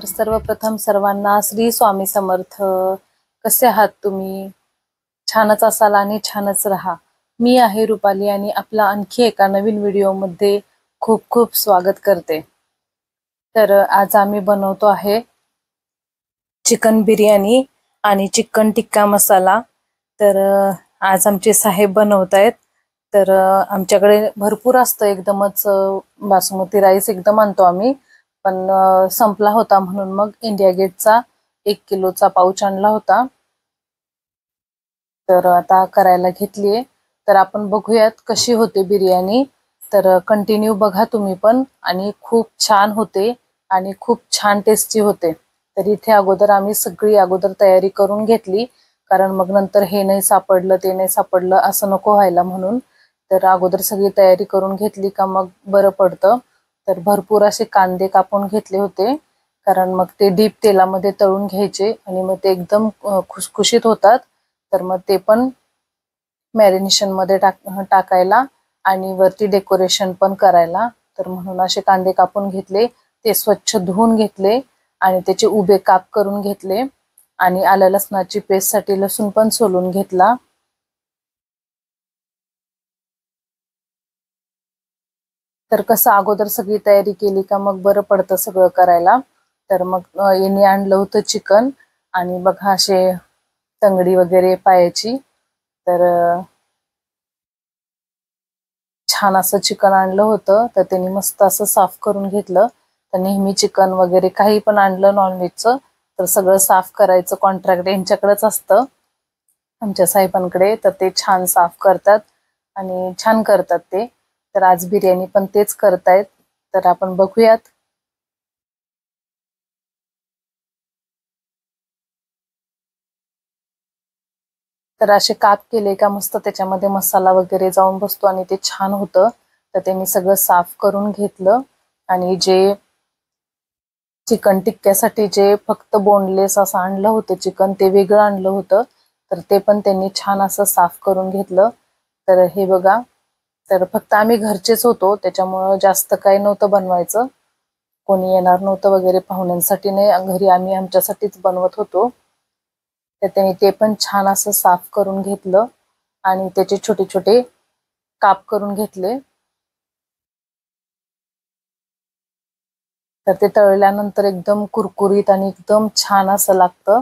सर्वप्रथम सर्वांना श्री स्वामी समर्थ। कसे आहात तुम्ही? छानच असाल आणि छानच राहा। मी आहे रुपाली आणि आपला आणखी एका नवीन व्हिडिओमध्ये खूप खूप स्वागत करते। तर आज आम्ही बनवतो आहे चिकन बिर्याणी आणि चिकन टिक्का मसाला। तर आज आमचे साहेब बनवतायत। तर आमच्याकडे भरपूर असतं, एकदमच बासमती राईस एकदम आणतो आम्ही, पण संपला होता म्हणून मग इंडिया गेटचा 1 किलोचा पाऊच आणला होता। तर आता करायला घेतलीये। तर आपण बघूयात कशी होते बिर्याणी। तर कंटिन्यू बघा तुम्ही पण, आणि खूप छान होते आणि खूप छान टेस्टी होते। तर इथे अगोदर आम्ही सगळी तयारी करून घेतली, कारण मग नंतर हे नाही सापडलं ते नाही सापडलं असं नको व्हायला म्हणून। तर अगोदर सगळी तयारी करून घेतली का मग बरं पडतं। तर भरपूर असे कांदे कापून घेतले होते, कारण मग ते डीप तेलामध्ये तळून घ्यायचे आणि मग ते एकदम खुसखुशीत होतात। तर मग ते पण मॅरिनेशन मध्ये टाकायला आणि वरती डेकोरेशन पण करायला। तर म्हणून असे कांदे कापून घेतले, ते स्वच्छ धुवून घेतले आणि त्याचे उभे काप करून घेतले, आणि आलं लसणाची पेस्ट साठी लसूण पण सोलून घेतला। तर कसं अगोदर सगळी तयारी केली का मग बरं पडतं सगळं करायला। तर मग यांनी आणलं होतं चिकन, आणि बघा असे तंगडी वगैरे पायाची। तर छान असं चिकन आणलं होतं, तर त्यांनी मस्त असं साफ करून घेतलं। तर नेहमी चिकन वगैरे काही पण आणलं नॉनव्हेजचं तर सगळं साफ करायचं कॉन्ट्रॅक्ट यांच्याकडेच असतं, आमच्या साहेबांकडे। तर ते छान साफ करतात आणि छान करतात ते। तर आज बिर्याणी पण तेच करतायत, तर आपण बघूयात। तर असे काप केले का मस्त त्याच्यामध्ये मसाला वगैरे जाऊन बसतो आणि ते छान होतं। तर त्यांनी सगळं साफ करून घेतलं, आणि जे चिकन टिक्क्यासाठी जे फक्त बोनलेस असं आणलं होतं चिकन, ते वेगळं आणलं होतं। तर ते पण त्यांनी छान असं साफ करून घेतलं। तर हे बघा, तर फक्त आम्ही घरचेच होतो त्याच्यामुळं जास्त काही नव्हतं बनवायचं, कोणी येणार नव्हतं वगैरे पाहुण्यांसाठी नाही, घरी आम्ही आमच्यासाठीच बनवत होतो। तर त्यांनी ते पण छान असं साफ करून घेतलं आणि त्याचे छोटे छोटे काप करून घेतले। तर ते तळल्यानंतर एकदम कुरकुरीत आणि एकदम छान असं लागतं।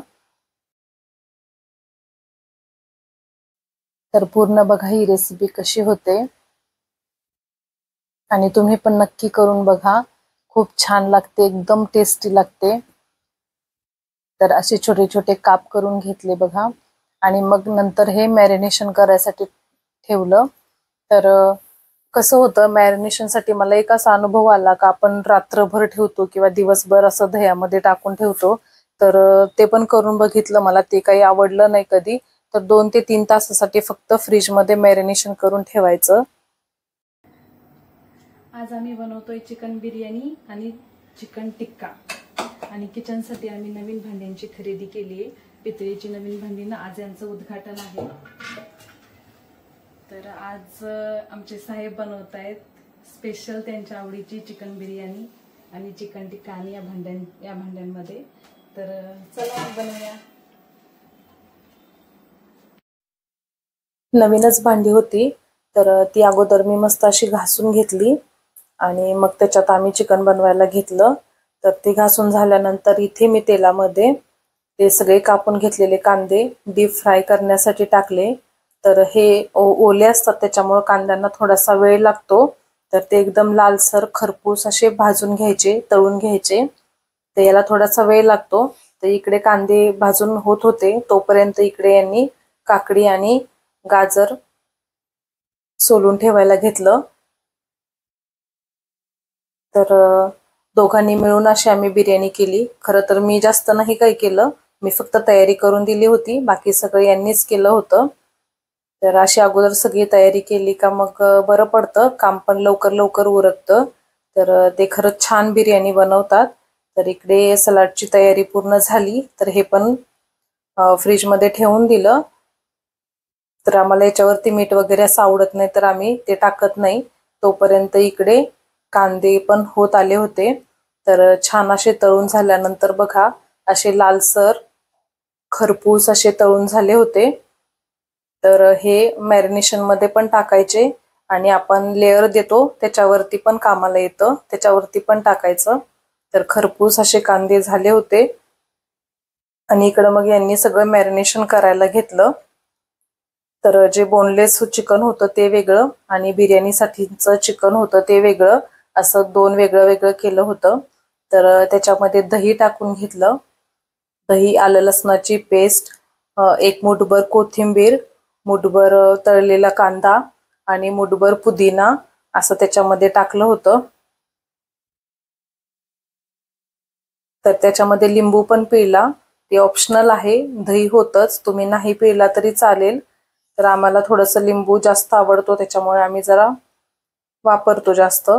तर पूर्ण बघा ही रेसिपी कशी होते, आणि तुम्ही पण नक्की करून बघा, खूप छान लागते, एकदम टेस्टी लागते। तर असे छोटे छोटे काप करून घेतले बघा, आणि मग नंतर हे मॅरिनेशन करायसाठी ठेवलं। तर कसं होतं मॅरिनेशनसाठी, मला एक असा अनुभव आला का आपण रात्रभर ठेवतो किंवा दिवसभर असं दह्यामध्ये टाकून ठेवतो। तर ते पण करून बघितलं, मला ते काही आवडलं नाही कधी। तर 2 ते 3 तासासाठी फक्त फ्रीजमध्ये मॅरिनेशन करून ठेवायचं। आज आम्ही बनवतोय चिकन बिर्याणी आणि चिकन टिक्का, आणि किचनसाठी आम्ही नवीन भांड्यांची खरेदी केली आहे, पितळेची नवीन भांडी ना। आज यांचं उद्घाटन आहे। तर आज आमचे साहेब बनवत आहेत स्पेशल त्यांच्या आवडीची चिकन बिर्याणी आणि चिकन टिक्का, आणि या भांड्यांमध्ये। तर चला बनवूया। नवीनच भांडी होती, तर ती अगोदर मी मस्त अशी घासून घेतली, आणि मग त्याच्यात आम्ही चिकन बनवायला घेतलं। तर ते घासून झाल्यानंतर इथे मी तेलामध्ये ते सगळे कापून घेतलेले कांदे डीप फ्राय करण्यासाठी टाकले। तर हे ओले असतात त्याच्यामुळे कांद्यांना थोडासा वेळ लागतो। तर ते एकदम लालसर खरपूस असे भाजून घ्यायचे, तळून घ्यायचे। तर याला थोडासा वेळ लागतो। तर इकडे कांदे भाजून होत होते तोपर्यंत इकडे यांनी काकडी आणि गाजर सोलून ठेवायला घेतलं। तर दोघांनी मिळून अशी आम्ही बिर्याणी केली। खरं तर मी जास्त नाही काही केलं, मी फक्त तयारी करून दिली होती, बाकी सगळं यांनीच केलं होतं। तर अशी अगोदर सगळी तयारी केली का मग बरं पडतं, काम पण लवकर लवकर उरकतं। तर ते खरंच छान बिर्याणी बनवतात। तर इकडे सलाडची तयारी पूर्ण झाली, तर हे पण फ्रीजमध्ये ठेवून दिलं। तर आम्हाला याच्यावरती मीठ वगैरे असं आवडत नाही, तर आम्ही ते टाकत नाही। तोपर्यंत इकडे कांदे पण होत आले होते। तर छान असे तळून झाल्यानंतर बघा असे लालसर खरपूस असे तळून झाले होते। तर हे मॅरिनेशन मध्ये पण टाकायचे आणि आपण लेअर देतो त्याच्यावरती पण कामाला येतं, त्याच्यावरती पण टाकायचं। तर खरपूस असे कांदे झाले होते आणि इकडे मग यांनी सगळं मॅरिनेशन करायला घेतलं। तर जे बोनलेस चिकन होतं ते वेगळं आणि बिर्याणीसाठीचं चिकन होतं ते वेगळं, असं दोन वेगळं वेगळं केलं होतं। तर त्याच्यामध्ये दही टाकून घेतलं, दही, आलं लसणाची पेस्ट, एक मुठभर कोथिंबीर, मुठभर तळलेला कांदा आणि मुठभर पुदिना असं त्याच्यामध्ये टाकलं होतं। तर त्याच्यामध्ये लिंबू पण पिळला, ते ऑप्शनल आहे, दही होतच, तुम्ही नाही पिळला तरी चालेल। तर आम्हाला थोडंसं लिंबू जास्त आवडतो त्याच्यामुळे आम्ही जरा वापरतो जास्त।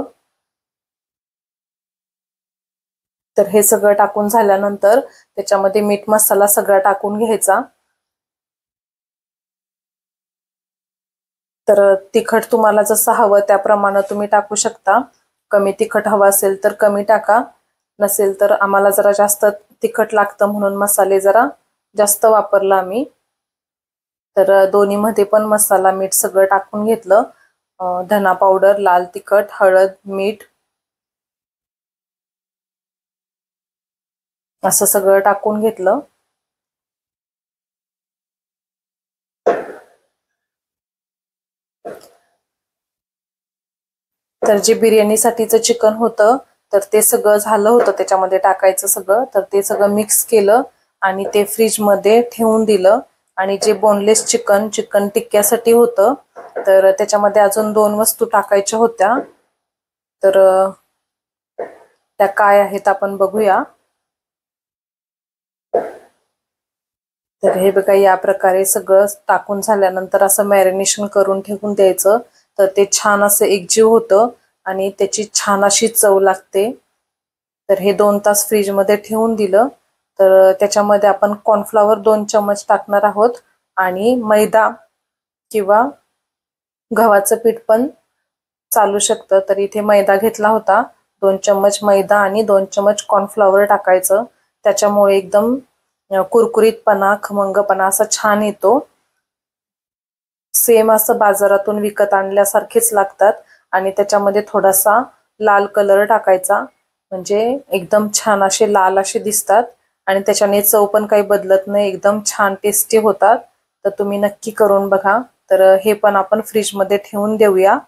तर हे सगळं टाकून झाल्यानंतर त्याच्यामध्ये मीठ मसाला सगळा टाकून घ्यायचा। तर तिखट तुम्हाला जसं हवं त्याप्रमाणे तुम्ही टाकू शकता, कमी तिखट हवं असेल तर कमी टाका, नसेल तर आम्हाला जरा जास्त तिखट लागतं म्हणून मसाले जरा जास्त वापरला आम्ही। तर दोन्ही मध्ये पण मसाला मीठ सगळं टाकून घेतलं, धना पावडर, लाल तिखट, हळद, मीठ असं सगळं टाकून घेतलं। तर जे बिर्याणीसाठीचं चिकन होतं तर ते सगळं झालं होतं त्याच्यामध्ये टाकायचं सगळं, तर ते सगळं मिक्स केलं आणि ते फ्रीज मध्ये ठेवून दिलं। आणि जे बोनलेस चिकन टिक्क्यासाठी होतं तर त्याच्यामध्ये अजून 2 वस्तू टाकायच्या होत्या, तर त्या काय आहेत आपण बघूया। तर हे बघा या प्रकारे सगळं टाकून झाल्यानंतर असं मॅरिनेशन करून ठेवून द्यायचं, तर ते छान असं एकजीव होतं आणि त्याची छान अशी चव लागते। तर हे 2 तास फ्रीज मध्ये ठेवून दिलं। तर त्याच्यामध्ये आपण कॉर्नफ्लॉवर 2 चम्मच टाकणार आहोत आणि मैदा किंवा गव्हाचं पीठ पण चालू शकतं। तर इथे मैदा घेतला होता, 2 चम्मच मैदा आणि 2 चम्मच कॉर्नफ्लॉवर टाकायचं, त्याच्यामुळे एकदम कुरकुरीतपणा, खमंगपणा असा छान येतो। सेम असं बाजारातून विकत आणल्यासारखेच लागतात आणि त्याच्यामध्ये थोडासा लाल कलर टाकायचा, म्हणजे एकदम छान असे लाल असे दिसतात आणि त्याच्याने चव पण काही बदलत नाही, एकदम छान टेस्टी होतात। तर तुम्ही नक्की करून बघा। तर हे पण आपण फ्रीज मध्ये ठेवून देऊया।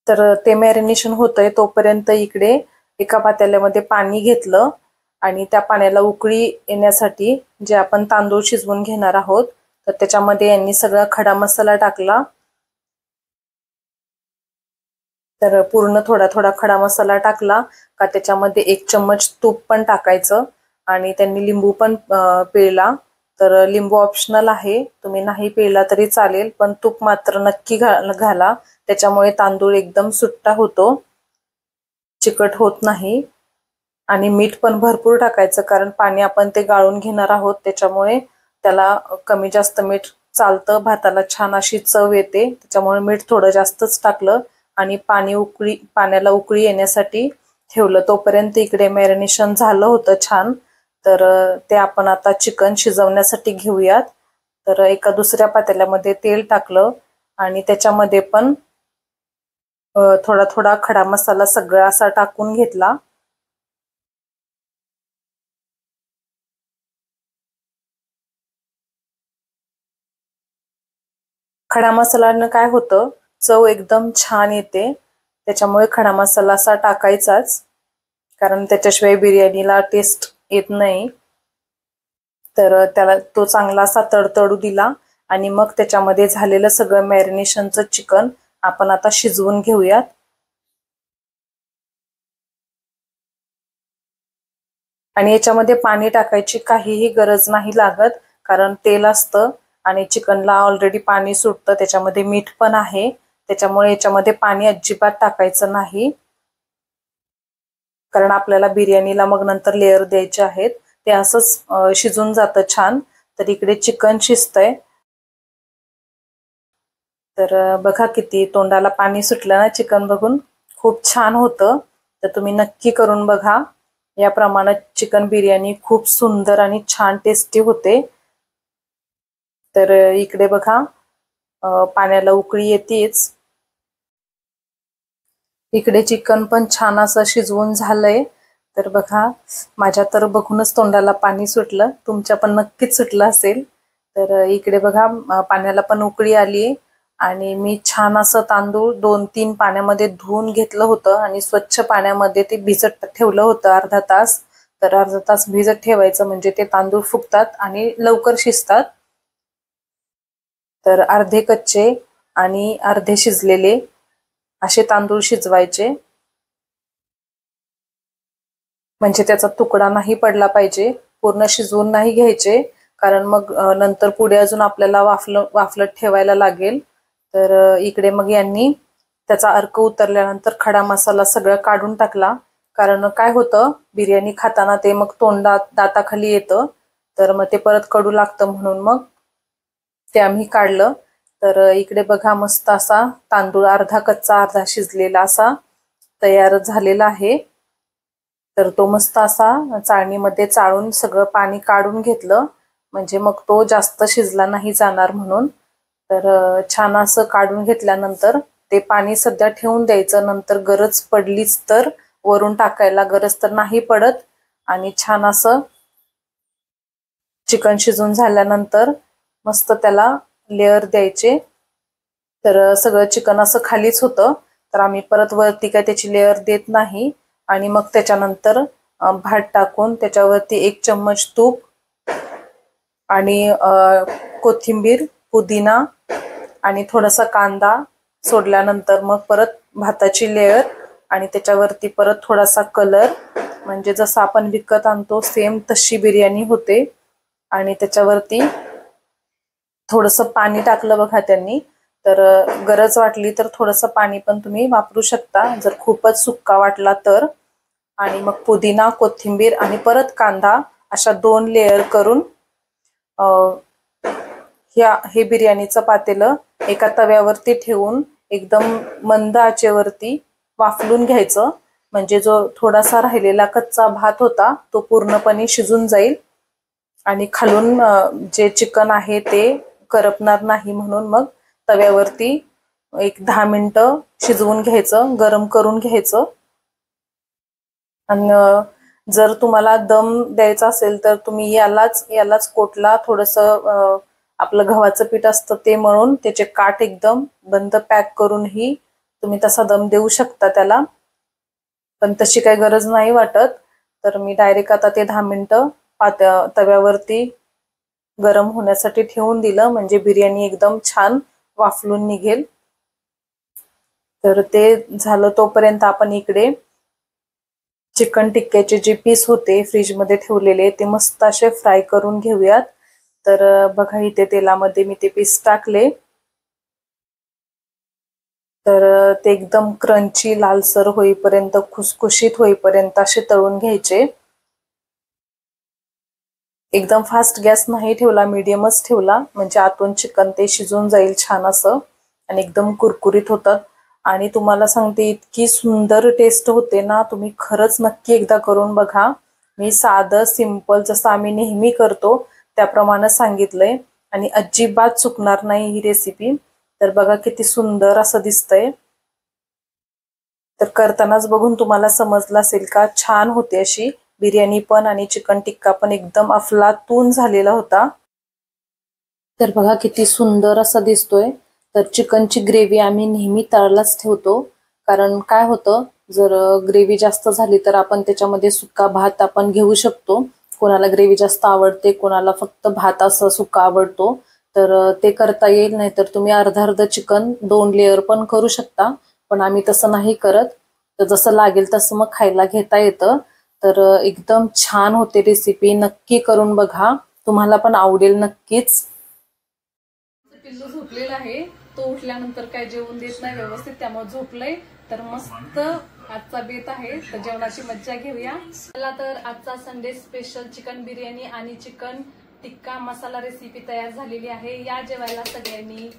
तर ते मॅरिनेशन होतंय तोपर्यंत इकडे एका पातेल्यामध्ये पाणी घेतलं आणि त्या पाण्याला उकळी येण्यासाठी जे आपण तांदूळ शिजवून घेणार आहोत तर त्याच्यामध्ये यांनी सगळा खडा मसाला टाकला। तर पूर्ण थोडा थोडा खडा मसाला टाकला का त्याच्यामध्ये 1 चम्मच तूप पण टाकायचं आणि त्यांनी लिंबू पण पिळला। तर लिंबू ऑप्शनल आहे, तुम्ही नाही पिळला तरी चालेल, पण तूप मात्र नक्की घाला, त्याच्यामुळे तांदूळ एकदम सुट्टा होतो, चिकट होत नाही। आणि मीठ पण भरपूर टाकायचं कारण पाणी आपण ते गाळून घेणार आहोत, त्याच्यामुळे त्याला कमी जास्त मीठ चालतं, भाताला छान अशी चव येते, त्याच्यामुळे मीठ थोडं जास्तच टाकलं आणि पाण्याला उकळी येण्यासाठी ठेवलं। तोपर्यंत इकडे मॅरिनेशन झालं होतं छान। तर ते आपण आता चिकन शिजवण्यासाठी घेऊयात। तर एका दुसऱ्या पातेल्यामध्ये तेल टाकलं आणि त्याच्यामध्ये पण थोडा थोडा खडा मसाला सगळा असा टाकून घेतला। खडा मसाल्यानं काय होतं, चव एकदम छान येते, त्याच्यामुळे खडा मसाला असा टाकायचाच, कारण त्याच्याशिवाय बिर्याणीला टेस्ट येत नाही। तर त्याला तो चांगला असा तडतडू दिला आणि मग त्याच्यामध्ये झालेलं सगळं मॅरिनेशनचं चिकन आपण आता शिजवून घेऊयात। आणि याच्यामध्ये पाणी टाकायची काहीही गरज नाही लागत, कारण तेल असतं आणि चिकनला ऑलरेडी पाणी सुटतं, त्याच्यामध्ये मीठ पण आहे, त्याच्यामुळे याच्यामध्ये पाणी अजिबात टाकायचं नाही। कारण आपल्याला बिर्याणीला मग नंतर लेअर द्यायचे आहेत. ते असंच शिजून जातं छान. तर इकडे चिकन शिजतंय. तर बघा किती तोंडाला पाणी सुटलं ना चिकन बघून. खूप छान होतं. तर तुम्ही नक्की करून बघा. या प्रमाणात चिकन बिर्याणी खूप सुंदर आणि छान टेस्टी होते. तर इकडे बघा पाण्याला उकळी येतेच. इकडे चिकन पण छान असं शिजवून झालंय. तर बघा माझ्या तर बघूनच तोंडाला पाणी सुटलं. तुमच्या पण नक्कीच सुटलं असेल. तर इकडे बघा पाण्याला पण उकळी आली आणि मी छान असं तांदूळ 2-3 पाण्यामध्ये धुवून घेतलं होतं आणि स्वच्छ पाण्यामध्ये ते भिजत ठेवलं होतं अर्धा तास. तर अर्धा तास भिजत ठेवायचं म्हणजे ते तांदूळ फुगतात आणि लवकर शिजतात. तर अर्धे कच्चे आणि अर्धे शिजलेले असे तांदूळ शिजवायचे, म्हणजे त्याचा तुकडा नाही पडला पाहिजे. पूर्ण शिजवून नाही घ्यायचे, कारण मग नंतर पुढे अजून आपल्याला वाफलत ठेवायला लागेल. तर इकडे मग यांनी त्याचा अर्क उतरल्यानंतर खडा मसाला सगळं काढून टाकला. कारण काय होतं बिर्याणी खाताना ते मग तोंडात दाताखाली येतं. तर मग ते परत कडू लागतं म्हणून मग ते आम्ही काढलं. तर इकडे बघा मस्त असा तांदूळ अर्धा कच्चा अर्धा शिजलेला असा तयार झालेला आहे. तर तो मस्त असा चाळणीमध्ये चाळून सगळं पाणी काढून घेतलं, म्हणजे मग तो जास्त शिजला नाही जाणार म्हणून. तर छान असं काढून घेतल्यानंतर ते पाणी सध्या ठेवून द्यायचं. नंतर गरज पडलीच तर वरून टाकायला, गरज तर नाही पडत. आणि छान असं चिकन शिजून झाल्यानंतर मस्त त्याला लेअर द्यायचे. तर सगळं चिकन असं खालीच होतं. तर आम्ही परत वरती काय त्याची लेअर देत नाही. आणि मग त्याच्यानंतर भात टाकून त्याच्यावरती 1 चम्मच तूप आणि कोथिंबीर, पुदिना आणि थोडासा कांदा सोडल्यानंतर मग परत भाताची लेअर आणि त्याच्यावरती परत थोडासा कलर, म्हणजे जसं आपण विकत आणतो सेम तशी बिर्याणी होते. आणि त्याच्यावरती थोडंसं पाणी टाकलं बघा त्यांनी. तर गरज वाटली तर थोडंसं पाणी पण तुम्ही वापरू शकता जर खूपच सुक्का वाटला तर. आणि मग पुदिना, कोथिंबीर आणि परत कांदा अशा 2 लेअर करून हे बिर्याणीचं पातेलं एका तव्यावरती ठेवून एकदम मंद आचेवरती वाफलून घ्यायचं. म्हणजे जो थोडासा राहिलेला कच्चा भात होता तो पूर्णपणे शिजून जाईल आणि खालून जे चिकन आहे ते करपणार नाही म्हणून मग तव्यावरती 10 मिनिटं शिजवून घ्यायचं, गरम करून घ्यायचं. आणि जर तुम्हाला दम द्यायचा असेल तर तुम्ही यालाच कोटला थोडंसं आपलं गव्हाचं पीठ असतं ते मळून त्याचे काठ एकदम बंद पॅक करूनही तुम्ही तसा दम देऊ शकता त्याला. पण तशी काही गरज नाही वाटत. तर मी डायरेक्ट आता ते 10 मिनिटं तव्यावरती गरम होण्यासाठी ठेवून दिलं, म्हणजे बिर्याणी एकदम छान वाफलून निघेल. तर ते झालं तोपर्यंत आपण इकडे चिकन टिक्क्याचे जे पीस होते फ्रीजमध्ये ठेवलेले ते मस्त असे फ्राय करून घेऊयात. तर बघा इथे तेलामध्ये मी ते पीस टाकले. तर ते एकदम क्रंची लालसर होईपर्यंत, खुसखुशीत होईपर्यंत असे तळून घ्यायचे. एकदम फास्ट गॅस नाही ठेवला, मीडियमच ठेवला, म्हणजे आतून चिकन ते शिजून जाईल छान असं आणि एकदम कुरकुरीत होतात. आणि तुम्हाला सांगते इतकी सुंदर टेस्ट होते ना, तुम्ही खरंच नक्की एकदा करून बघा. मी साधं सिंपल जसं आम्ही नेहमी करतो त्याप्रमाणे सांगितलंय आणि अजिबात चुकणार नाही ही रेसिपी. तर बघा किती सुंदर असं दिसतंय. तर करतानाच बघून तुम्हाला समजलं असेल का, छान होते अशी बिर्याणी पण आणि चिकन टिक्का पण एकदम अफलातून झालेला होता. तर बघा किती सुंदर असा दिसतोय. तर चिकनची ग्रेव्ही आम्ही नेहमी तळालाच ठेवतो, कारण काय होतं जर ग्रेव्ही जास्त झाली तर आपण त्याच्यामध्ये सुक्का भात आपण घेऊ शकतो. कोणाला ग्रेव्ही जास्त आवडते, कोणाला फक्त भात असं सुक्का आवडतो, तर ते करता येईल. नाही तर तुम्ही अर्ध चिकन 2 लेअर पण करू शकता, पण आम्ही तसं नाही करत. तर जसं लागेल तसं मग खायला घेता येतं. तर एकदम छान होते रेसिपी, नक्की करून बघा, तुम्हाला पण आवडेल नक्कीच. पिल्लू झोपलेला आहे, तो उठल्यानंतर काय जेवण देत नाही व्यवस्थित, त्यामुळे झोपलंय. तर मस्त आजचा बेत आहे, तर जेवणाची मज्जा घेऊया. चला तर आजचा संडे स्पेशल चिकन बिर्याणी आणि चिकन टिक्का मसाला रेसिपी तयार झालेली आहे. या जेवायला सगळ्यांनी.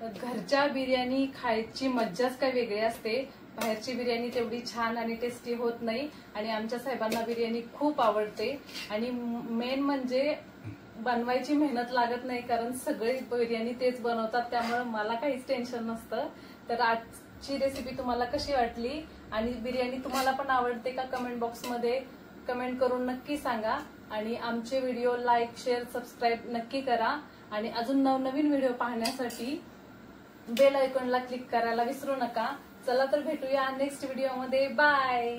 घरच्या बिर्याणी खायची मज्जाच काय वेगळी असते. बाहेरची बिर्याणी तेवढी छान आणि टेस्टी होत नाही. आणि आमच्या साहेबांना बिर्याणी खूप आवडते. आणि मेन म्हणजे बनवायची मेहनत लागत नाही, कारण सगळी बिर्याणी तेच बनवतात, त्यामुळे मला काहीच टेन्शन नसतं. तर आजची रेसिपी तुम्हाला कशी वाटली आणि बिर्याणी तुम्हाला पण आवडते का, कमेंट बॉक्समध्ये कमेंट करून नक्की सांगा. आणि आमचे व्हिडिओ लाईक, शेअर, सबस्क्राईब नक्की करा. आणि अजून नवनवीन व्हिडिओ पाहण्यासाठी बेल आयकॉनला क्लिक करायला विसरू नका. चला तर भेटूया नेक्स्ट व्हिडिओमध्ये. बाय.